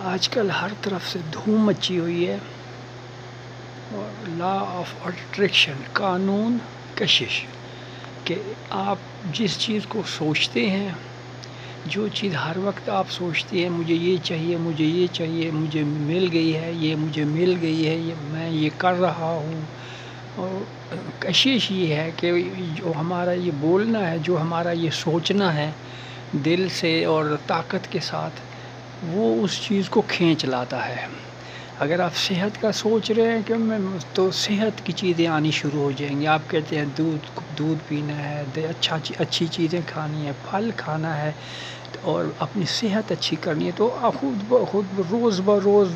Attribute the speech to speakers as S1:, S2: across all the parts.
S1: آج کل ہر طرف سے دھوم مچی ہوئی ہے، اور لا آف اٹریکشن، قانون کشش، کہ آپ جس چیز کو سوچتے ہیں، جو چیز ہر وقت آپ سوچتے ہیں مجھے یہ چاہیے، مجھے یہ چاہیے، مجھے مل گئی ہے، یہ مجھے مل گئی ہے، یہ میں یہ کر رہا ہوں. اور کشش یہ ہے کہ جو ہمارا یہ بولنا ہے، جو ہمارا یہ سوچنا ہے دل سے اور طاقت کے ساتھ، وہ اس چیز کو کھینچ لاتا ہے. اگر آپ صحت کا سوچ رہے ہیں کہ میں، تو صحت کی چیزیں آنی شروع ہو جائیں گی. آپ کہتے ہیں دودھ پینا ہے، اچھی چیزیں کھانی ہے، پھل کھانا ہے، اور اپنی صحت اچھی کرنی ہے، تو آپ خود بخود روز بروز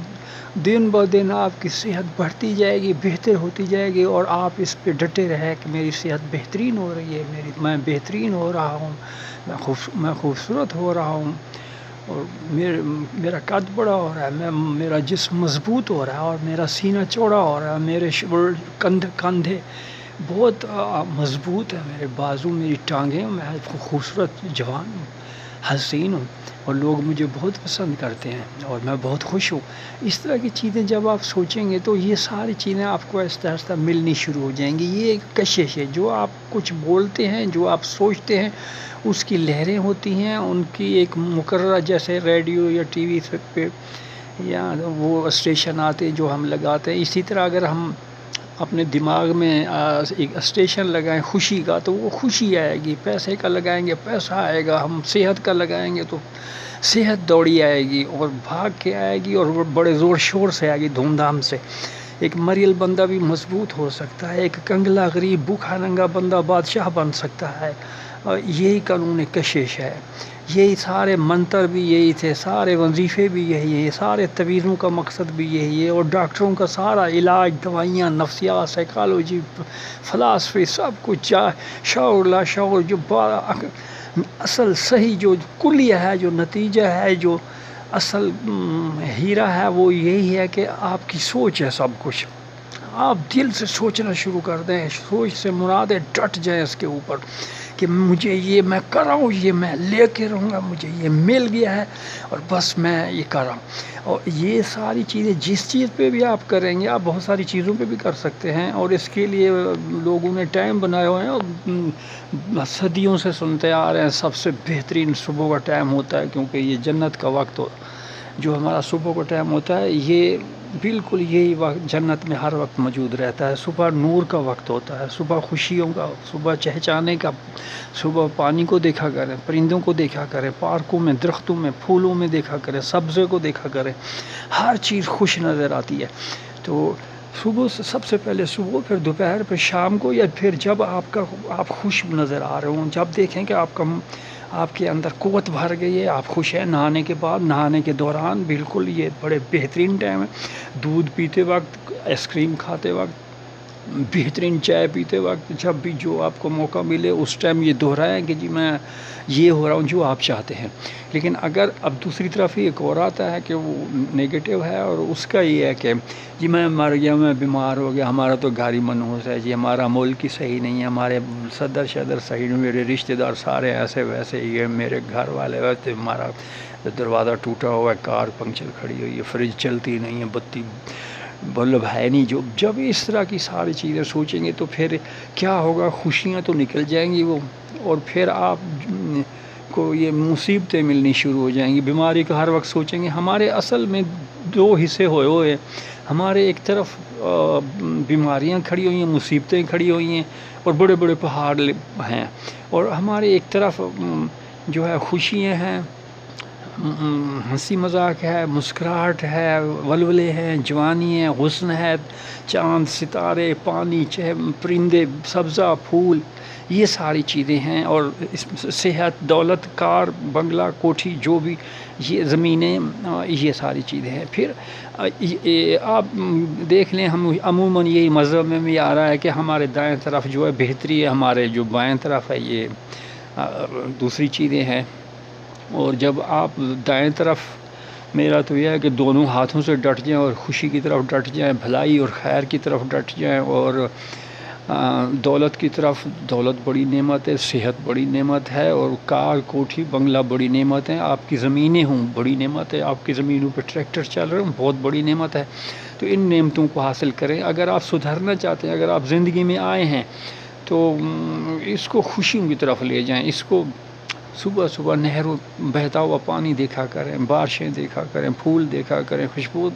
S1: دن بدن آپ کی صحت بڑھتی جائے گی، بہتر ہوتی جائے گی، اور آپ اس پہ ڈٹے رہے کہ میری صحت بہترین ہو رہی ہے، میں بہترین ہو رہا ہوں، میں خوبصورت ہو رہا ہوں، اور میرا قد بڑا ہو رہا ہے، میرا جسم مضبوط ہو رہا ہے، اور میرا سینہ چوڑا ہو رہا ہے، میرے کندھے بہت مضبوط ہیں، میرے بازو، میری ٹانگیں، میں خوبصورت جوان ہوں، حسین ہوں، اور لوگ مجھے بہت پسند کرتے ہیں، اور میں بہت خوش ہوں. اس طرح کی چیزیں جب آپ سوچیں گے تو یہ ساری چیزیں آپ کو آہستہ آہستہ ملنی شروع ہو جائیں گی. یہ ایک کشش ہے. جو آپ کچھ بولتے ہیں، جو آپ سوچتے ہیں، اس کی لہریں ہوتی ہیں، ان کی ایک مقررہ، جیسے ریڈیو یا ٹی وی پہ یا وہ اسٹیشن آتے جو ہم لگاتے ہیں، اسی طرح اگر ہم اپنے دماغ میں ایک اسٹیشن لگائیں خوشی کا، تو وہ خوشی آئے گی. پیسے کا لگائیں گے، پیسہ آئے گا. ہم صحت کا لگائیں گے تو صحت دوڑی آئے گی، اور بھاگ کے آئے گی، اور وہ بڑے زور شور سے آئے گی، دھوم دھام سے. ایک مریل بندہ بھی مضبوط ہو سکتا ہے، ایک کنگلا غریب بھوکھا ننگا بندہ بادشاہ بن سکتا ہے. اور یہی قانون کشش ہے. یہی سارے منتر بھی یہی تھے، سارے وظیفے بھی یہی ہیں، سارے تعویذوں کا مقصد بھی یہی ہے، اور ڈاکٹروں کا سارا علاج، دوائیاں، نفسیات، سائیکالوجی، فلاسفی، سب کچھ شعور لا شعور، جو اصل صحیح جو کلیہ ہے، جو نتیجہ ہے، جو اصل ہیرا ہے، وہ یہی ہے کہ آپ کی سوچ ہے سب کچھ. آپ دل سے سوچنا شروع کر دیں. سوچ سے مراد ہے ڈٹ جائیں اس کے اوپر کہ مجھے یہ میں کر رہا ہوں، یہ میں لے کے رہوں گا، مجھے یہ مل گیا ہے، اور بس میں یہ کر رہا ہوں. اور یہ ساری چیزیں جس چیز پہ بھی آپ کریں گے، آپ بہت ساری چیزوں پہ بھی کر سکتے ہیں، اور اس کے لیے لوگوں نے ٹائم بنائے ہوئے ہیں، اور صدیوں سے سنتے آ رہے ہیں. سب سے بہترین صبح کا ٹائم ہوتا ہے، کیونکہ یہ جنت کا وقت ہو، جو ہمارا صبح کا ٹائم ہوتا ہے، یہ بالکل یہی وقت جنت میں ہر وقت موجود رہتا ہے. صبح نور کا وقت ہوتا ہے، صبح خوشیوں کا، صبح چہچانے کا. صبح پانی کو دیکھا کریں، پرندوں کو دیکھا کریں، پارکوں میں، درختوں میں، پھولوں میں دیکھا کریں، سبزے کو دیکھا کریں. ہر چیز خوش نظر آتی ہے. تو صبح سے، سب سے پہلے صبح، پھر دوپہر، پھر شام کو، یا پھر جب آپ خوش نظر آ رہے ہوں، جب دیکھیں کہ آپ کے اندر قوت بھر گئی ہے، آپ خوش ہیں. نہانے کے بعد، نہانے کے دوران، بالکل یہ بڑے بہترین ٹائم ہے. دودھ پیتے وقت، آئس کریم کھاتے وقت، بہترین چائے پیتے وقت، جب بھی جو آپ کو موقع ملے اس ٹائم یہ دہرائیں کہ جی میں یہ ہو رہا ہوں جو آپ چاہتے ہیں. لیکن اگر اب دوسری طرف ایک اور آتا ہے کہ وہ نیگیٹو ہے، اور اس کا یہ ہے کہ جی میں مر گیا، میں بیمار ہو گیا، ہمارا تو گھر ہی منحوس ہے، جی ہمارا ملک ہی صحیح نہیں ہے، ہمارے صدر صحیح نہیں، میرے رشتہ دار سارے ایسے ویسے ہی ہیں، میرے گھر والے ویسے، ہمارا دروازہ ٹوٹا ہوا ہے، کار پنکچر کھڑی ہوئی ہے، فریج چلتی نہیں ہے، بتی بلب ہے نہیں. جب اس طرح کی ساری چیزیں سوچیں گے تو پھر کیا ہوگا؟ خوشیاں تو نکل جائیں گی وہ، اور پھر آپ کو یہ مصیبتیں ملنی شروع ہو جائیں گی. بیماری کا ہر وقت سوچیں گے. ہمارے اصل میں دو حصے ہوئے ہیں. ہمارے ایک طرف بیماریاں کھڑی ہوئی ہیں، مصیبتیں کھڑی ہوئی ہیں، اور بڑے بڑے پہاڑ ہیں، اور ہمارے ایک طرف جو ہے خوشیاں ہیں، ہنسی مذاق ہے، مسکراہٹ ہے، ولولے ہیں، جوانی ہے، حسن ہے، چاند، ستارے، پانی، پرندے، سبزہ، پھول، یہ ساری چیزیں ہیں. اور صحت، دولت، کار، بنگلہ، کوٹھی، جو بھی یہ زمینیں، یہ ساری چیزیں ہیں. پھر آپ دیکھ لیں، ہم عموماً یہی مذہب میں بھی آ رہا ہے کہ ہمارے دائیں طرف جو ہے بہتری ہے، ہمارے جو بائیں طرف ہے یہ دوسری چیزیں ہیں. اور جب آپ دائیں طرف، میرا تو یہ ہے کہ دونوں ہاتھوں سے ڈٹ جائیں، اور خوشی کی طرف ڈٹ جائیں، بھلائی اور خیر کی طرف ڈٹ جائیں، اور دولت کی طرف، دولت بڑی نعمت ہے، صحت بڑی نعمت ہے، اور کار کوٹھی بنگلہ بڑی نعمت ہے، آپ کی زمینیں ہوں بڑی نعمت ہے، آپ کی زمینوں پہ ٹریکٹر چل رہے ہوں بہت بڑی نعمت ہے۔ تو ان نعمتوں کو حاصل کریں۔ اگر آپ سدھرنا چاہتے ہیں، اگر آپ زندگی میں آئے ہیں تو اس کو خوشیوں کی طرف لے جائیں۔ اس کو صبح صبح نہروں بہتا ہوا پانی دیکھا کریں، بارشیں دیکھا کریں، پھول دیکھا کریں، خوشبو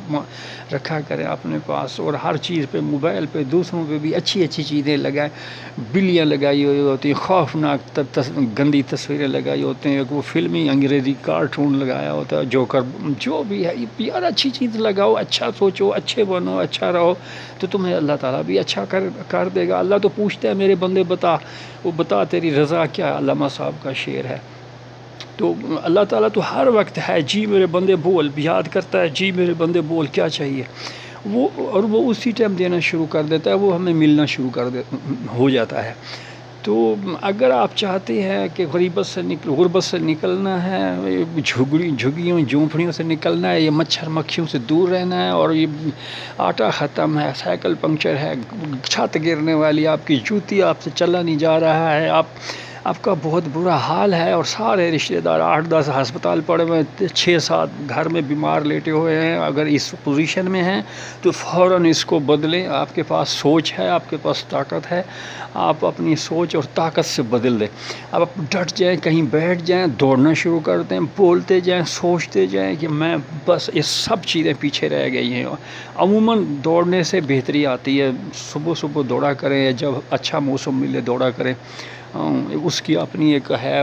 S1: رکھا کریں اپنے پاس، اور ہر چیز پہ، موبائل پہ دوسروں پہ بھی اچھی اچھی چیزیں لگائیں۔ بلیاں لگائی ہوئی ہوتی ہیں، خوفناک گندی تصویریں لگائی ہوتی ہیں، وہ فلمی انگریزی کارٹون لگایا ہوتا ہے، جوکر جو بھی ہے، یار اچھی چیز لگاؤ، اچھا سوچو، اچھے بنو، اچھا رہو، تو تمہیں اللہ تعالیٰ بھی اچھا کر دے گا۔ اللہ تو پوچھتا ہے میرے بندے بتا تیری رضا کیا ہے، علامہ صاحب کا شعر ہے۔ تو اللہ تعالیٰ تو ہر وقت ہے، جی میرے بندے بول، یاد کرتا ہے، جی میرے بندے بول کیا چاہیے، وہ اسی ٹائم دینا شروع کر دیتا ہے، وہ ہمیں ملنا شروع ہو جاتا ہے۔ تو اگر آپ چاہتے ہیں کہ غربت سے نکلنا ہے، جھگیوں جھونپڑیوں سے نکلنا ہے، یہ مچھر مکھیوں سے دور رہنا ہے، اور یہ آٹا ختم ہے، سائیکل پنکچر ہے، چھت گرنے والی، آپ کی جوتی آپ سے چلا نہیں جا رہا ہے، آپ کا بہت برا حال ہے، اور سارے رشتہ دار 8-10 ہسپتال پڑے ہوئے ہیں، 6-7 گھر میں بیمار لیٹے ہوئے ہیں، اگر اس پوزیشن میں ہیں تو فوراً اس کو بدلیں۔ آپ کے پاس سوچ ہے، آپ کے پاس طاقت ہے، آپ اپنی سوچ اور طاقت سے بدل دیں۔ اب آپ ڈٹ جائیں، کہیں بیٹھ جائیں، دوڑنا شروع کر دیں، بولتے جائیں، سوچتے جائیں کہ میں بس، یہ سب چیزیں پیچھے رہ گئی ہیں۔ عموماً دوڑنے سے بہتری آتی ہے، صبح صبح دوڑا کریں، جب اچھا موسم ملے دوڑا کریں، اس کی اپنی ایک ہے،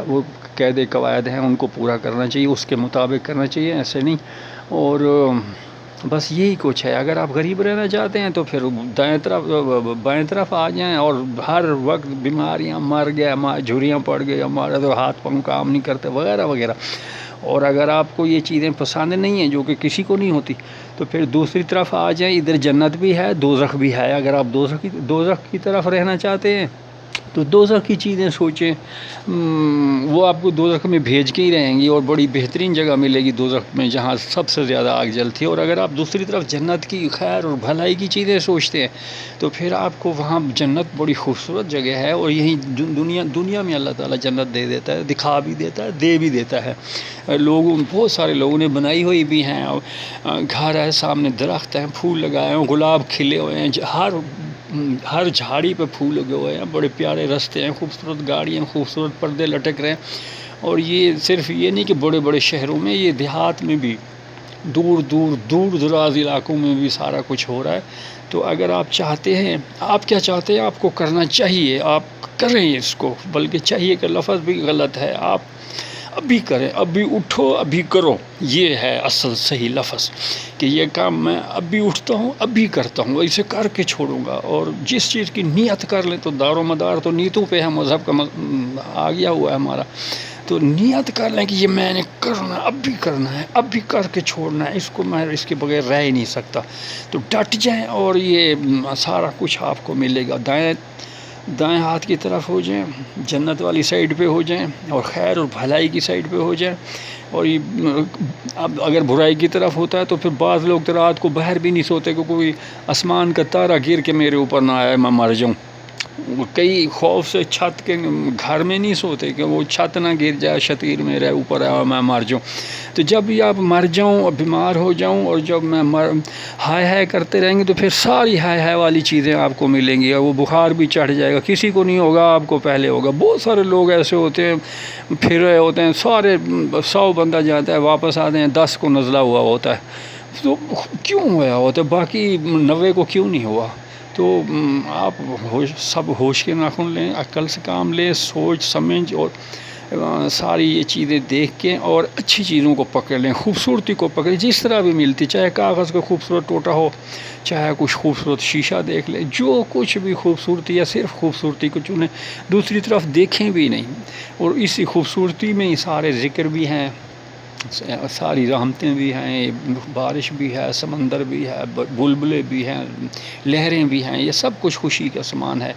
S1: وہ قاعدے قواعد ہیں، ان کو پورا کرنا چاہیے، اس کے مطابق کرنا چاہیے، ایسے نہیں۔ اور بس یہی کچھ ہے۔ اگر آپ غریب رہنا چاہتے ہیں تو پھر بائیں طرف آ جائیں، اور ہر وقت بیماریاں، مر گیا، جھریاں پڑ گئی، ہمارے تو ہاتھ پاؤں کام نہیں کرتے، وغیرہ وغیرہ۔ اور اگر آپ کو یہ چیزیں پسند نہیں ہیں، جو کہ کسی کو نہیں ہوتی، تو پھر دوسری طرف آ جائیں، ادھر جنت بھی ہے، دوزخ بھی ہے۔ اگر آپ دوزخ کی طرف رہنا چاہتے ہیں تو دوزخ کی چیزیں سوچیں، وہ آپ کو دوزخ میں بھیج کے ہی رہیں گی، اور بڑی بہترین جگہ ملے گی دوزخ میں، جہاں سب سے زیادہ آگ جلتی ہے۔ اور اگر آپ دوسری طرف جنت کی خیر اور بھلائی کی چیزیں سوچتے ہیں تو پھر آپ کو وہاں جنت بڑی خوبصورت جگہ ہے، اور یہی دنیا میں اللہ تعالیٰ جنت دے دیتا ہے، دکھا بھی دیتا ہے، دے بھی دیتا ہے۔ بہت سارے لوگوں نے بنائی ہوئی بھی ہیں، گھر ہے، سامنے درخت ہیں، پھول لگائے ہیں، گلاب کھلے ہوئے ہیں، ہر جھاڑی پہ پھول لگے ہوئے ہیں، بڑے پیارے رستے ہیں، خوبصورت گاڑیاں، خوبصورت پردے لٹک رہے ہیں۔ اور یہ صرف یہ نہیں کہ بڑے بڑے شہروں میں، یہ دیہات میں بھی، دور دراز علاقوں میں بھی سارا کچھ ہو رہا ہے۔ تو اگر آپ چاہتے ہیں، آپ کیا چاہتے ہیں، آپ کو کرنا چاہیے، آپ کریں اس کو، بلکہ چاہیے کہ لفظ بھی غلط ہے، آپ ابھی کریں، ابھی اٹھو، ابھی کرو، یہ ہے اصل صحیح لفظ، کہ یہ کام میں ابھی اٹھتا ہوں، ابھی کرتا ہوں، اسے کر کے چھوڑوں گا۔ اور جس چیز کی نیت کر لیں، تو دار و مدار تو نیتوں پہ ہے، مذہب کا آ گیا ہوا ہے ہمارا، تو نیت کر لیں کہ یہ میں نے کرنا، ابھی کرنا ہے، ابھی کر کے چھوڑنا ہے، اس کو میں اس کے بغیر رہ ہی نہیں سکتا۔ تو ڈٹ جائیں، اور یہ سارا کچھ آپ کو ملے گا۔ دائیں ہاتھ کی طرف ہو جائیں، جنت والی سائڈ پہ ہو جائیں، اور خیر اور بھلائی کی سائڈ پہ ہو جائیں۔ اور یہ اب اگر برائی کی طرف ہوتا ہے تو پھر بعض لوگ تو رات کو باہر بھی نہیں سوتے کہ کوئی آسمان کا تارا گر کے میرے اوپر نہ آئے، میں مر جاؤں۔ کئی خوف سے چھت کے گھر میں نہیں سوتے کہ وہ چھت نہ گر جائے، شتیر میرے اوپر آئے اور میں مر جاؤں۔ تو جب بھی آپ مر جاؤں اور بیمار ہو جاؤں، اور جب میں ہائے کرتے رہیں گے، تو پھر ساری ہائے والی چیزیں آپ کو ملیں گی، اور وہ بخار بھی چڑھ جائے گا، کسی کو نہیں ہوگا، آپ کو پہلے ہوگا۔ بہت سارے لوگ ایسے ہوتے ہیں، پھر رہے ہوتے ہیں، سارے 100 بندہ جاتا ہے، واپس آتے ہیں، 10 کو نزلہ ہوا ہوتا ہے۔ تو کیوں ہوا ہوتا ہے، باقی 90 کو کیوں نہیں ہوا؟ تو آپ سب ہوش کے ناخن لیں، عقل سے کام لیں، سوچ سمجھ اور ساری یہ چیزیں دیکھ کے، اور اچھی چیزوں کو پکڑ لیں، خوبصورتی کو پکڑیں، جس طرح بھی ملتی، چاہے کاغذ کا خوبصورت ٹوٹا ہو، چاہے کچھ خوبصورت شیشہ دیکھ لیں، جو کچھ بھی خوبصورتی ہے، صرف خوبصورتی کو چنیں، دوسری طرف دیکھیں بھی نہیں۔ اور اسی خوبصورتی میں ہی سارے ذکر بھی ہیں، ساری رحمتیں بھی ہیں، بارش بھی ہے، سمندر بھی ہے، بلبلے بھی ہیں، لہریں بھی ہیں، یہ سب کچھ خوشی کا سامان ہے۔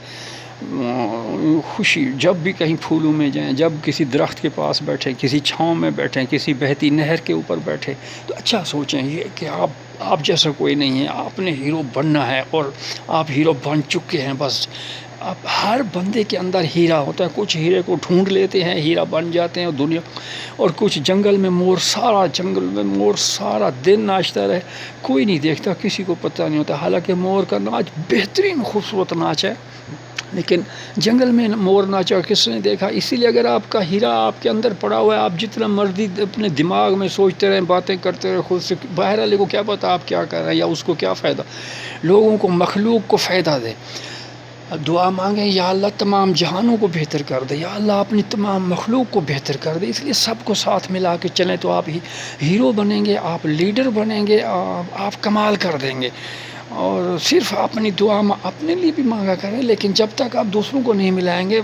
S1: خوشی جب بھی کہیں پھولوں میں جائیں، جب کسی درخت کے پاس بیٹھیں، کسی چھاؤں میں بیٹھیں، کسی بہتی نہر کے اوپر بیٹھیں، تو اچھا سوچیں یہ کہ آپ آپ جیسا کوئی نہیں ہے، آپ نے ہیرو بننا ہے اور آپ ہیرو بن چکے ہیں بس. اب ہر بندے کے اندر ہیرا ہوتا ہے. کچھ ہیرے کو ڈھونڈ لیتے ہیں، ہیرا بن جاتے ہیں دنیا، اور کچھ جنگل میں مور سارا دن ناچتا رہے، کوئی نہیں دیکھتا، کسی کو پتہ نہیں ہوتا. حالانکہ مور کا ناچ بہترین خوبصورت ناچ ہے، لیکن جنگل میں مور ناچا کس نے دیکھا؟ اسی لیے اگر آپ کا ہیرا آپ کے اندر پڑا ہوا ہے، آپ جتنا مرضی اپنے دماغ میں سوچتے رہیں، باتیں کرتے رہیں خود سے، باہر والے کو کیا پتا آپ کیا کر رہے ہیں یا اس کو کیا فائدہ. لوگوں کو، مخلوق کو فائدہ دے. دعا مانگیں، یا اللہ تمام جہانوں کو بہتر کر دے، یا اللہ اپنی تمام مخلوق کو بہتر کر دے. اس لیے سب کو ساتھ ملا کے چلیں تو آپ ہیرو بنیں گے، آپ لیڈر بنیں گے، آپ کمال کر دیں گے. اور صرف اپنی دعا اپنے لیے بھی مانگا کریں، لیکن جب تک آپ دوسروں کو نہیں ملائیں گے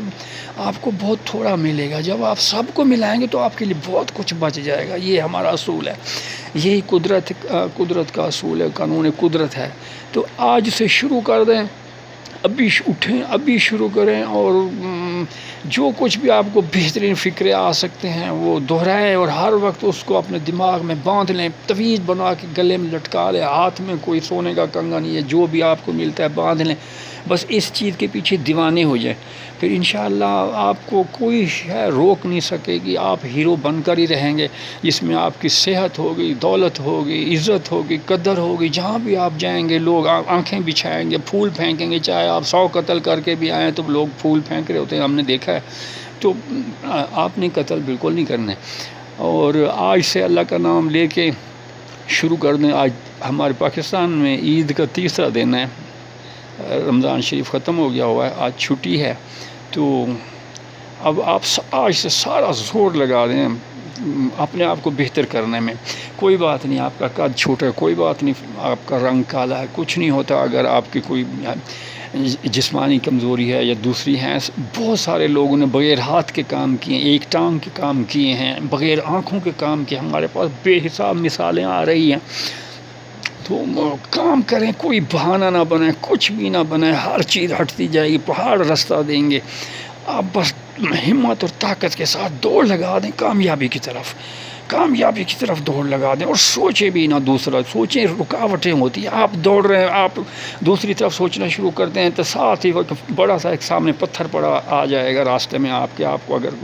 S1: آپ کو بہت تھوڑا ملے گا. جب آپ سب کو ملائیں گے تو آپ کے لیے بہت کچھ بچ جائے گا. یہ ہمارا اصول ہے، یہی قدرت کا اصول ہے، قانون قدرت ہے. تو آج سے شروع کر دیں، ابھی اٹھیں، ابھی شروع کریں، اور جو کچھ بھی آپ کو بہترین فکرے آ سکتے ہیں وہ دہرائیں، اور ہر وقت اس کو اپنے دماغ میں باندھ لیں، تویز بنا کے گلے میں لٹکا لیں. ہاتھ میں کوئی سونے کا کنگا نہیں ہے، جو بھی آپ کو ملتا ہے باندھ لیں، بس اس چیز کے پیچھے دیوانے ہو جائیں. پھر انشاءاللہ آپ کو کوئی شے روک نہیں سکے گی. آپ ہیرو بن کر ہی رہیں گے، جس میں آپ کی صحت ہوگی، دولت ہوگی، عزت ہوگی، قدر ہوگی. جہاں بھی آپ جائیں گے لوگ آنکھیں بچھائیں گے، پھول پھینکیں گے. چاہے آپ 100 قتل کر کے بھی آئیں تو لوگ پھول پھینک رہے ہوتے ہیں، ہم نے دیکھا ہے. تو آپ نے قتل بالکل نہیں کرنا ہے. اور آج سے اللہ کا نام لے کے شروع کر دیں. آج ہمارے پاکستان میں عید کا تیسرا دن ہے، رمضان شریف ختم ہو گیا ہوا ہے، آج چھٹی ہے. تو اب آپ آج سے سارا زور لگا دیں اپنے آپ کو بہتر کرنے میں. کوئی بات نہیں آپ کا قد چھوٹا ہے، کوئی بات نہیں آپ کا رنگ کالا ہے، کچھ نہیں ہوتا. اگر آپ کی کوئی جسمانی کمزوری ہے یا دوسری ہیں، بہت سارے لوگوں نے بغیر ہاتھ کے کام کیے ہیں، ایک ٹانگ کے کام کیے ہیں، بغیر آنکھوں کے کام کیے. ہمارے پاس بے حساب مثالیں آ رہی ہیں. تو کام کریں، کوئی بہانہ نہ بنائیں، کچھ بھی نہ بنائیں. ہر چیز ہٹتی جائے گی، پہاڑ رستہ دیں گے. آپ بس ہمت اور طاقت کے ساتھ دوڑ لگا دیں کامیابی کی طرف دوڑ لگا دیں. اور سوچیں بھی نہ دوسرا، سوچیں رکاوٹیں ہوتی ہیں. آپ دوڑ رہے ہیں، آپ دوسری طرف سوچنا شروع کرتے ہیں تو ساتھ ہی وقت بڑا سا ایک سامنے پتھر پڑا آ جائے گا راستے میں آپ کو اگر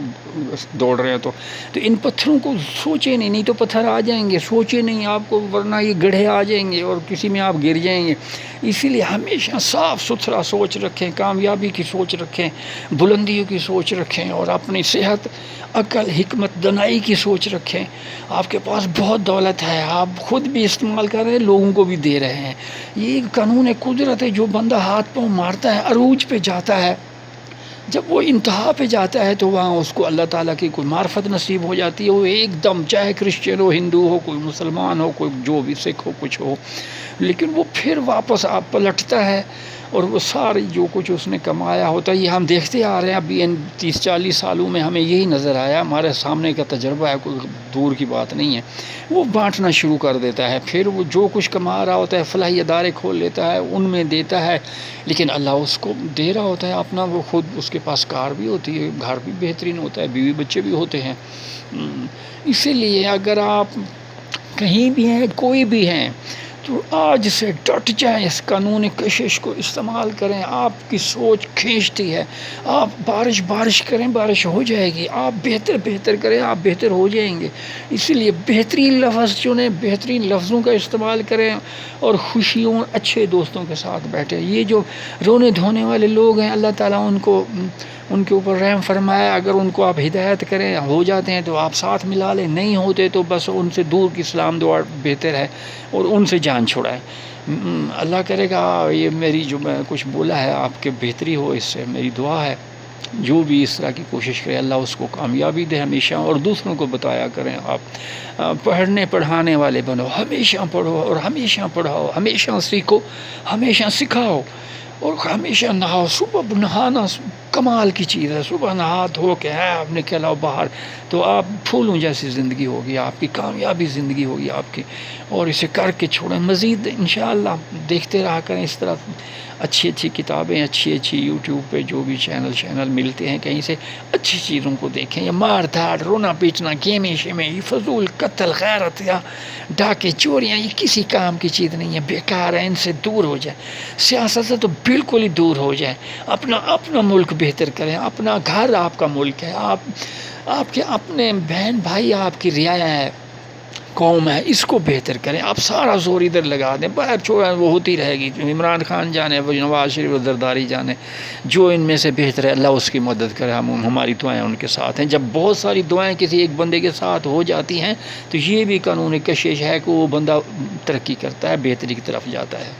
S1: دوڑ رہے ہیں تو ان پتھروں کو سوچیں نہیں تو پتھر آ جائیں گے. سوچیں نہیں آپ کو، ورنہ یہ گڑھے آ جائیں گے اور کسی میں آپ گر جائیں گے. اسی لیے ہمیشہ صاف ستھرا سوچ رکھیں، کامیابی کی سوچ رکھیں، بلندیوں کی سوچ رکھیں، اور اپنی صحت، عقل، حکمت، دانائی کی سوچ رکھیں. آپ کے پاس بہت دولت ہے، آپ خود بھی استعمال کر رہے ہیں، لوگوں کو بھی دے رہے ہیں. یہ قانون قدرت ہے. جو بندہ ہاتھ پاؤں مارتا ہے، عروج پہ جاتا ہے، جب وہ انتہا پہ جاتا ہے تو وہاں اس کو اللہ تعالیٰ کی کوئی معرفت نصیب ہو جاتی ہے. وہ ایک دم، چاہے کرسچن ہو، ہندو ہو، کوئی مسلمان ہو، کوئی جو بھی سکھ ہو، کچھ ہو، لیکن وہ پھر واپس آپ پلٹتا ہے، اور وہ ساری جو کچھ اس نے کمایا ہوتا ہے. یہ ہم دیکھتے آ رہے ہیں ابھی ان 30-40 سالوں میں ہمیں یہی نظر آیا. ہمارے سامنے کا تجربہ ہے، کوئی دور کی بات نہیں ہے. وہ بانٹنا شروع کر دیتا ہے، پھر وہ جو کچھ کما رہا ہوتا ہے فلاحی ادارے کھول لیتا ہے، ان میں دیتا ہے. لیکن اللہ اس کو دے رہا ہوتا ہے اپنا. وہ خود اس کے پاس کار بھی ہوتی ہے، گھر بھی بہترین ہوتا ہے، بیوی بچے بھی ہوتے ہیں. اسی لیے اگر آپ کہیں بھی ہیں، کوئی بھی ہیں، تو آج سے ڈٹ جائیں، اس قانون کشش کو استعمال کریں. آپ کی سوچ کھینچتی ہے. آپ بارش کریں، بارش ہو جائے گی. آپ بہتر کریں، آپ بہتر ہو جائیں گے. اسی لیے بہترین لفظ چنیں، بہترین لفظوں کا استعمال کریں، اور خوشیوں، اچھے دوستوں کے ساتھ بیٹھیں. یہ جو رونے دھونے والے لوگ ہیں، اللہ تعالیٰ ان کے اوپر رحم فرمائے. اگر ان کو آپ ہدایت کریں، ہو جاتے ہیں تو آپ ساتھ ملا لیں، نہیں ہوتے تو بس ان سے دور کی اسلام دعا بہتر ہے، اور ان سے جان چھڑائیں. اللہ کرے گا یہ میری جو میں کچھ بولا ہے آپ کے بہتری ہو، اس سے میری دعا ہے. جو بھی اس طرح کی کوشش کرے اللہ اس کو کامیابی دے ہمیشہ، اور دوسروں کو بتایا کریں. آپ پڑھنے پڑھانے والے بنو، ہمیشہ پڑھو اور ہمیشہ پڑھاؤ، ہمیشہ سیکھو، ہمیشہ سکھاؤ، اور ہمیشہ نہاؤ. صبح نہانا کمال کی چیز ہے. صبح نہا دھو کے آپ نکلاؤ باہر تو آپ پھولوں جیسی زندگی ہوگی، آپ کی کامیابی زندگی ہوگی آپ کی. اور اسے کر کے چھوڑیں. مزید انشاءاللہ دیکھتے رہا کریں اس طرح.
S2: اچھی اچھی کتابیں، اچھی اچھی یوٹیوب پہ جو بھی چینل ملتے ہیں، کہیں سے اچھی چیزوں کو دیکھیں. یہ مار دھاڑ، رونا پیٹنا، گیمیں شیمیں، یہ فضول قتل غیرت یا ڈاکے چوریاں، یہ کسی کام کی چیز نہیں ہے، بیکار ہے. ان سے دور ہو جائے، سیاست سے تو بالکل ہی دور ہو جائے. اپنا ملک بہتر کریں. اپنا گھر آپ کا ملک ہے، آپ کے اپنے بہن بھائی آپ کی رعایا ہے، قوم ہے، اس کو بہتر کریں. آپ سارا زور ادھر لگا دیں، باہر چھوڑیں، وہ ہوتی رہے گی. عمران خان جانے، وہ نواز شریف، زرداری جانے، جو ان میں سے بہتر ہے اللہ اس کی مدد کرے. ہماری دعائیں ان کے ساتھ ہیں. جب بہت ساری دعائیں کسی ایک بندے کے ساتھ ہو جاتی ہیں تو یہ بھی قانون کشش ہے کہ وہ بندہ ترقی کرتا ہے، بہتری کی طرف جاتا ہے.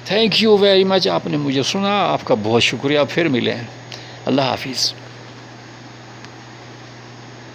S2: Thank you very much. آپ نے مجھے سنا، آپ کا بہت شکریہ. پھر ملیں. اللہ حافظ.